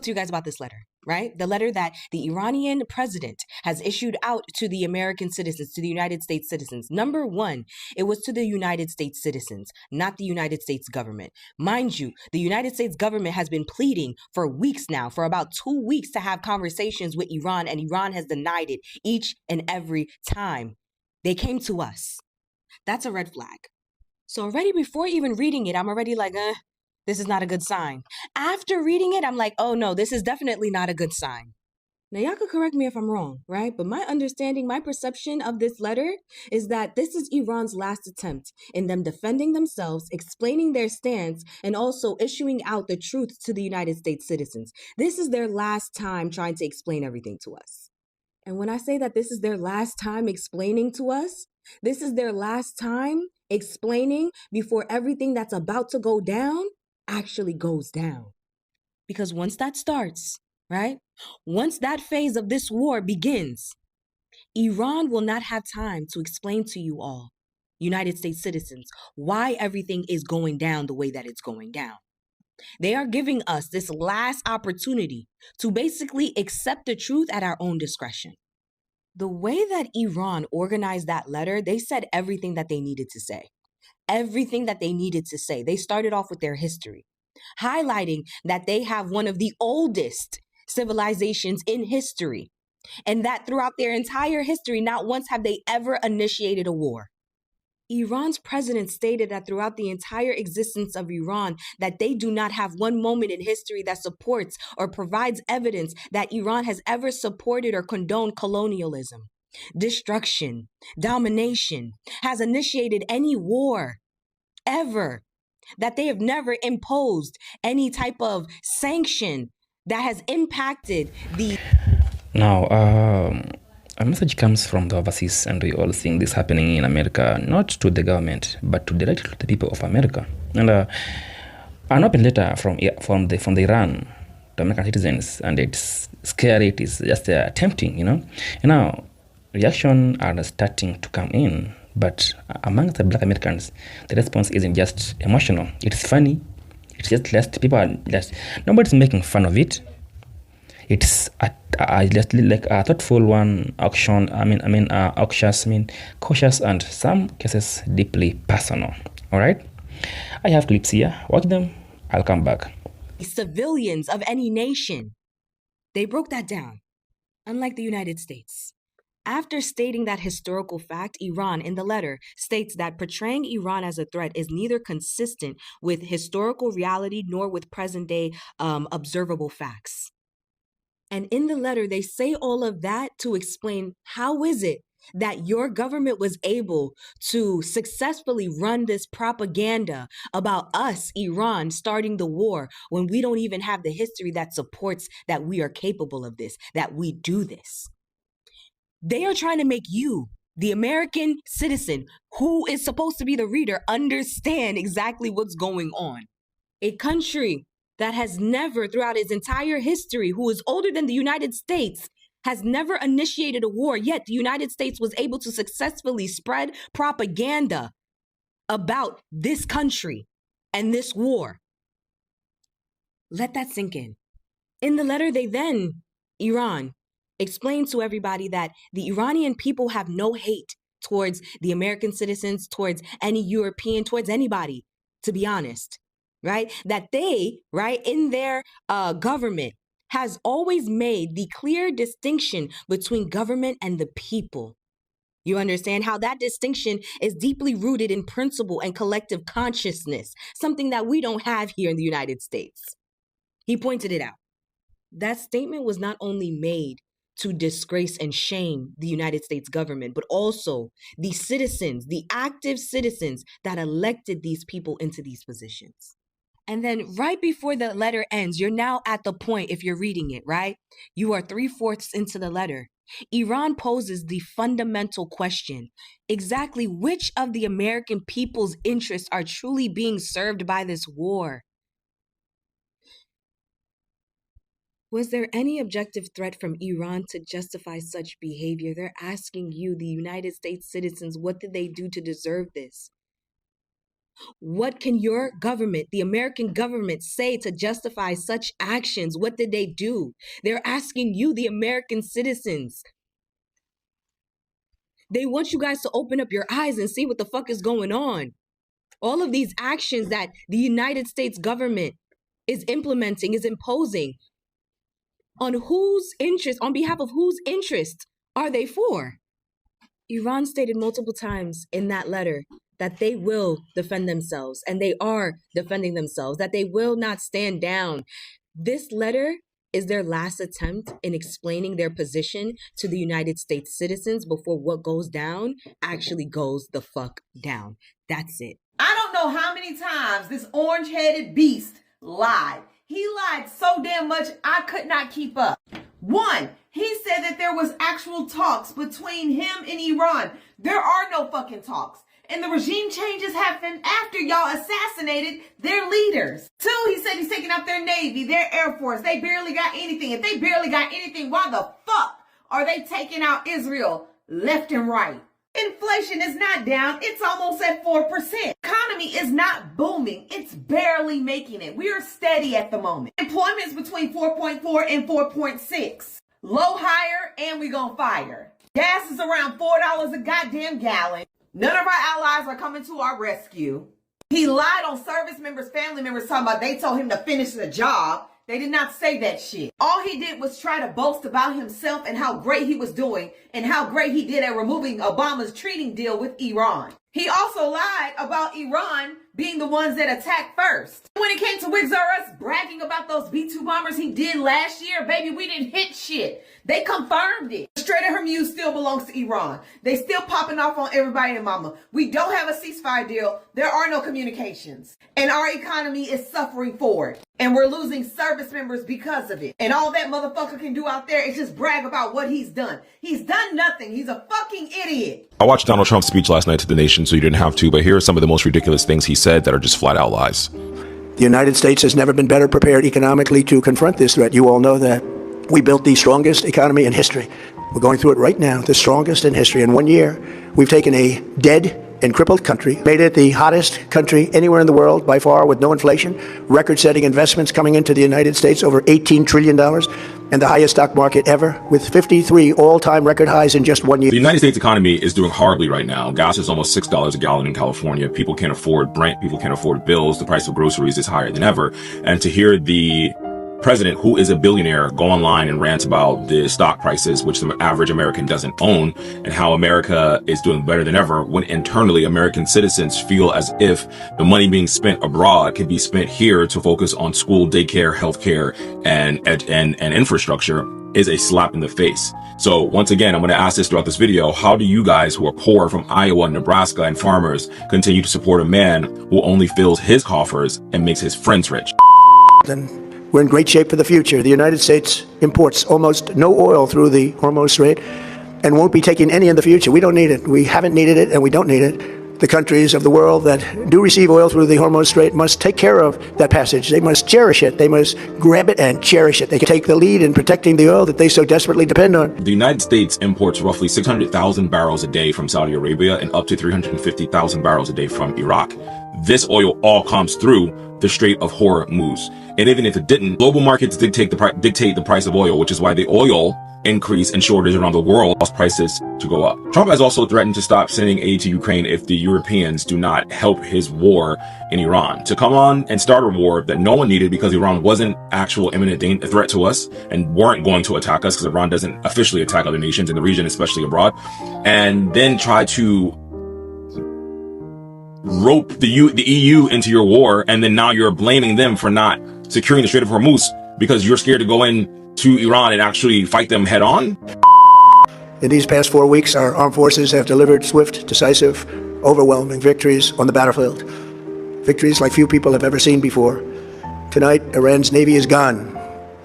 to you guys about this letter, right? The letter that the Iranian president has issued out to the American citizens, to the United States citizens. Number one, it was to the United States citizens, not the United States government. Mind you, the United States government has been pleading for weeks now, for about 2 weeks, to have conversations with Iran, and Iran has denied it each and every time. They came to us. That's a red flag. So already before even reading it, I'm already like, this is not a good sign. After reading it, I'm like, oh no, this is definitely not a good sign. Now, y'all could correct me if I'm wrong, right? But my understanding, my perception of this letter is that this is Iran's last attempt in them defending themselves, explaining their stance, and also issuing out the truth to the United States citizens. This is their last time trying to explain everything to us. And when I say that this is their last time explaining to us, this is their last time explaining before everything that's about to go down actually goes down. Because once that starts, right? Once that phase of this war begins, Iran will not have time to explain to you all, United States citizens, why everything is going down the way that it's going down. They are giving us this last opportunity to basically accept the truth at our own discretion. The way that Iran organized that letter, they said everything that they needed to say. Everything that they needed to say. They started off with their history, highlighting that they have one of the oldest civilizations in history, and that throughout their entire history, not once have they ever initiated a war. Iran's president stated that throughout the entire existence of Iran, that they do not have one moment in history that supports or provides evidence that Iran has ever supported or condoned colonialism, destruction, domination, has initiated any war ever, that they have never imposed any type of sanction that has impacted the... Now, a message comes from the overseas, and we all seeing this happening in America, not to the government, but directly to the people of America. And an open letter from the Iran to American citizens, and it's scary. It is just tempting, And now, reaction are starting to come in, but among the Black Americans, the response isn't just emotional. It's funny. It's just people are just, nobody's making fun of it. It's just like a thoughtful one, cautious, and some cases deeply personal. All right, I have clips here. Watch them. I'll come back. Civilians of any nation, they broke that down. Unlike the United States. After stating that historical fact, Iran, in the letter, states that portraying Iran as a threat is neither consistent with historical reality nor with present-day observable facts. And in the letter, they say all of that to explain how is it that your government was able to successfully run this propaganda about us, Iran, starting the war when we don't even have the history that supports that we are capable of this, that we do this. They are trying to make you, the American citizen, who is supposed to be the reader, understand exactly what's going on. A country that has never, throughout its entire history, who is older than the United States, has never initiated a war, yet the United States was able to successfully spread propaganda about this country and this war. Let that sink in. In the letter, they then, Iran, explained to everybody that the Iranian people have no hate towards the American citizens, towards any European, towards anybody, to be honest. Right? That they, right, in their government has always made the clear distinction between government and the people. You understand how that distinction is deeply rooted in principle and collective consciousness, something that we don't have here in the United States. He pointed it out. That statement was not only made to disgrace and shame the United States government, but also the citizens, the active citizens that elected these people into these positions. And then right before the letter ends, you're now at the point, if you're reading it, right? You are 3/4 into the letter. Iran poses the fundamental question, exactly which of the American people's interests are truly being served by this war? Was there any objective threat from Iran to justify such behavior? They're asking you, the United States citizens, what did they do to deserve this? What can your government, the American government, say to justify such actions? What did they do? They're asking you, the American citizens. They want you guys to open up your eyes and see what the fuck is going on. All of these actions that the United States government is implementing, is imposing, on whose interest, on behalf of whose interest are they for? Iran stated multiple times in that letter that they will defend themselves, and they are defending themselves, that they will not stand down. This letter is their last attempt in explaining their position to the United States citizens before what goes down actually goes the fuck down. That's it. I don't know how many times this orange-headed beast lied. He lied so damn much I could not keep up. One, he said that there was actual talks between him and Iran. There are no fucking talks. And the regime changes happened after y'all assassinated their leaders. Two, he said he's taking out their Navy, their Air Force. They barely got anything. If they barely got anything, why the fuck are they taking out Israel left and right? Inflation is not down. It's almost at 4%. Economy is not booming. It's barely making it. We are steady at the moment. Employment is between 4.4 and 4.6. Low hire and we gonna fire. Gas is around $4 a goddamn gallon. None of our allies are coming to our rescue. He lied on service members, family members, talking about they told him to finish the job. They did not say that shit. All he did was try to boast about himself and how great he was doing and how great he did at removing Obama's trading deal with Iran. He also lied about Iran being the ones that attacked first. When it came to Wigs R Us bragging about those B-2 bombers he did last year, baby, we didn't hit shit. They confirmed it. Strait of Hormuz still belongs to Iran. They still popping off on everybody and mama. We don't have a ceasefire deal. There are no communications. And our economy is suffering for it. And we're losing service members because of it. And all that motherfucker can do out there is just brag about what he's done. He's done nothing. He's a fucking idiot. I watched Donald Trump's speech last night to the nation, so you didn't have to, but here are some of the most ridiculous things he said that are just flat out lies. The United States has never been better prepared economically to confront this threat. You all know that. We built the strongest economy in history. We're going through it right now, the strongest in history. In 1 year, we've taken a dead and crippled country, made it the hottest country anywhere in the world by far with no inflation, record-setting investments coming into the United States, over $18 trillion, and the highest stock market ever, with 53 all-time record highs in just 1 year. The United States economy is doing horribly right now. Gas is almost $6 a gallon in California. People can't afford rent. People can't afford bills. The price of groceries is higher than ever. And to hear the president, who is a billionaire, go online and rant about the stock prices, which the average American doesn't own, and how America is doing better than ever, when internally American citizens feel as if the money being spent abroad could be spent here to focus on school, daycare, healthcare, and infrastructure, is a slap in the face. So once again, I'm going to ask this throughout this video: how do you guys who are poor from Iowa, Nebraska, and farmers continue to support a man who only fills his coffers and makes his friends rich? Then we're in great shape for the future. The United States imports almost no oil through the Hormuz Strait and won't be taking any in the future. We don't need it. We haven't needed it, and we don't need it. The countries of the world that do receive oil through the Hormuz Strait must take care of that passage. They must cherish it. They must grab it and cherish it. They can take the lead in protecting the oil that they so desperately depend on. The United States imports roughly 600,000 barrels a day from Saudi Arabia and up to 350,000 barrels a day from Iraq. This oil all comes through the Strait of Hormuz. And even if it didn't, global markets dictate the price of oil, which is why the oil increase and shortage around the world cause prices to go up. Trump has also threatened to stop sending aid to Ukraine if the Europeans do not help his war in Iran, to come on and start a war that no one needed because Iran wasn't actual imminent threat to us and weren't going to attack us, because Iran doesn't officially attack other nations in the region, especially abroad, and then try to rope the EU into your war, and then now you're blaming them for not securing the Strait of Hormuz because you're scared to go in to Iran and actually fight them head on? In these past 4 weeks, our armed forces have delivered swift, decisive, overwhelming victories on the battlefield. Victories like few people have ever seen before. Tonight, Iran's Navy is gone.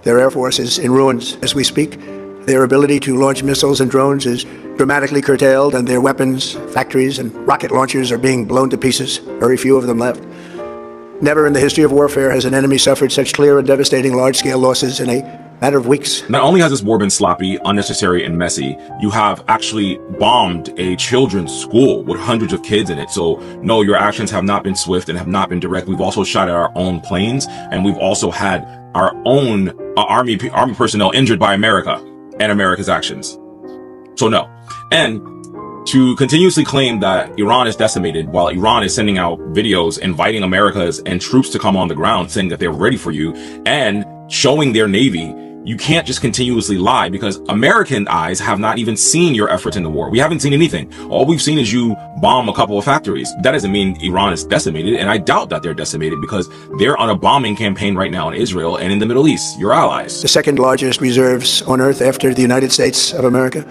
Their Air Force is in ruins as we speak. Their ability to launch missiles and drones is dramatically curtailed, and their weapons, factories, and rocket launchers are being blown to pieces. Very few of them left. Never in the history of warfare has an enemy suffered such clear and devastating large-scale losses in a matter of weeks. Not only has this war been sloppy, unnecessary, and messy, you have actually bombed a children's school with hundreds of kids in it. So no, your actions have not been swift and have not been direct. We've also shot at our own planes, and we've also had our own army personnel injured by America and America's actions. So no. And to continuously claim that Iran is decimated while Iran is sending out videos inviting America's and troops to come on the ground saying that they're ready for you and showing their navy, you can't just continuously lie, because American eyes have not even seen your efforts in the war. We haven't seen anything. All we've seen is you bomb a couple of factories. That doesn't mean Iran is decimated, and I doubt that they're decimated because they're on a bombing campaign right now in Israel and in the Middle East, your allies. The second largest reserves on Earth after the United States of America.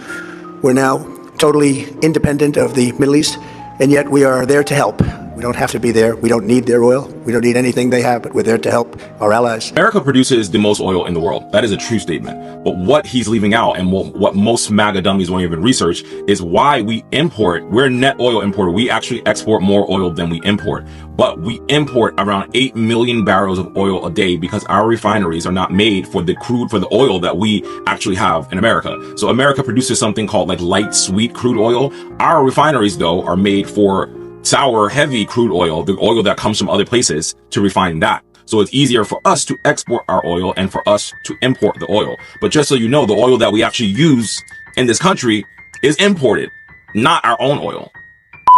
We're now totally independent of the Middle East, and yet we are there to help. We don't have to be there. We don't need their oil. We don't need anything they have, but we're there to help our allies. America produces the most oil in the world. That is a true statement. But what he's leaving out, and what most MAGA dummies won't even research, is why we import. We're a net oil importer. We actually export more oil than we import. But we import around 8 million barrels of oil a day because our refineries are not made for the oil that we actually have in America. So America produces something called like light sweet crude oil. Our refineries, though, are made for sour, heavy crude oil, the oil that comes from other places, to refine that. So it's easier for us to export our oil and for us to import the oil. But just so you know, the oil that we actually use in this country is imported, not our own oil.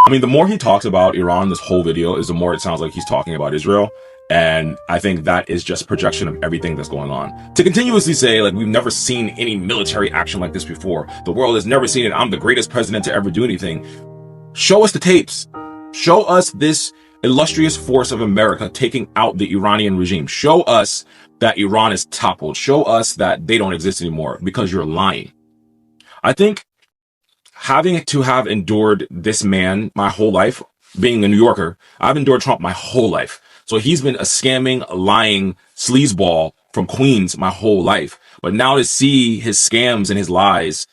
I mean, the more he talks about Iran, this whole video, is the more it sounds like he's talking about Israel. And I think that is just projection of everything that's going on. To continuously say, like, we've never seen any military action like this before. The world has never seen it. I'm the greatest president to ever do anything. Show us the tapes. Show us this illustrious force of America taking out the Iranian regime. Show us that Iran is toppled. Show us that they don't exist anymore, because you're lying. I think having to have endured this man my whole life, being a New Yorker, I've endured Trump my whole life. So he's been a scamming, lying sleazeball from Queens my whole life. But now to see his scams and his lies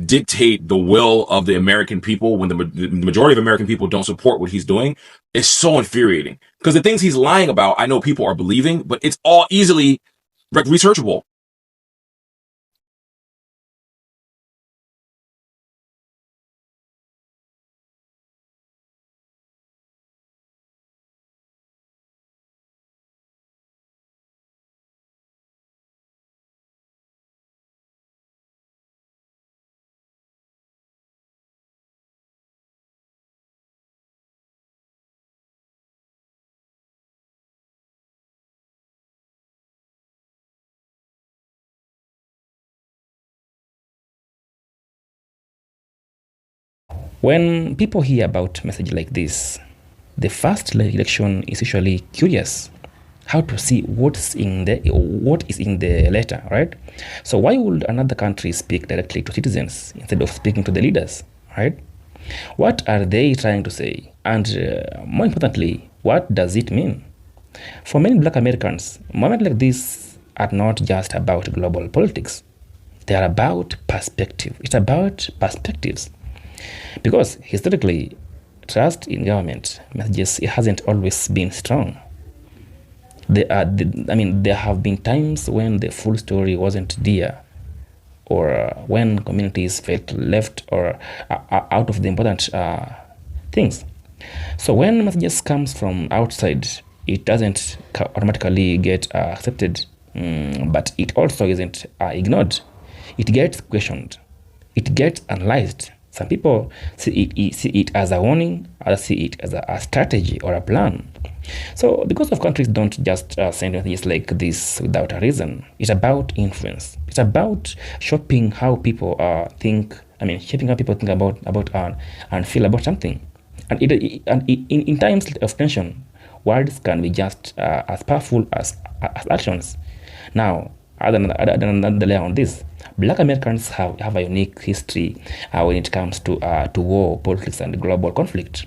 dictate the will of the American people when the majority of American people don't support what he's doing, is so infuriating. Because the things he's lying about, I know people are believing, but it's all easily researchable. When people hear about message like this, the first reaction is usually curious, how to see what is in the letter, right? So why would another country speak directly to citizens instead of speaking to the leaders, right? What are they trying to say? And more importantly, what does it mean? For many Black Americans, moments like this are not just about global politics. They are about perspective. It's about perspectives. Because historically, trust in government messages, it hasn't always been strong. There have been times when the full story wasn't there, or when communities felt left or out of the important things. So when messages comes from outside, it doesn't automatically get accepted, but it also isn't ignored. It gets questioned. It gets analyzed. Some people see it as a warning, others see it as a strategy or a plan. So because of countries don't just send messages like this without a reason, it's about influence. It's about shaping how people shaping how people think about and feel about something. And in times of tension, words can be just as powerful as actions. Now, another layer on this, Black Americans have a unique history when it comes to war, politics, and global conflict.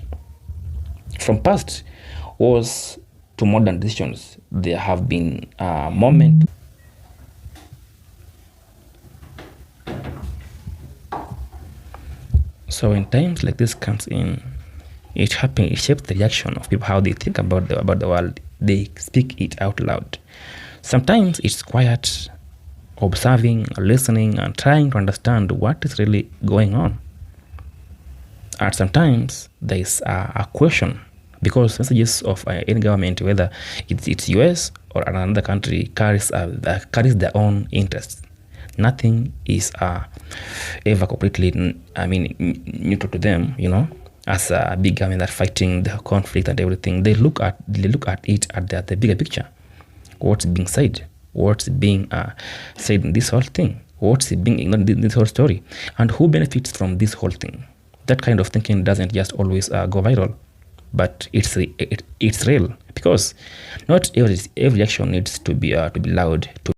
From past wars to modern decisions, there have been moments. So when times like this comes in, it shapes the reaction of people, how they think about the world. They speak it out loud. Sometimes it's quiet, observing, listening, and trying to understand what is really going on. And sometimes there is a question, because messages of any government, whether it's US or another country, carries their own interests. Nothing is ever completely, neutral to them. As a big government that fighting the conflict and everything, they look at it at the bigger picture. What's being said? What's being said in this whole thing? What's being ignored in this whole story? And who benefits from this whole thing? That kind of thinking doesn't just always go viral, but it's real, because not every action needs to be loud to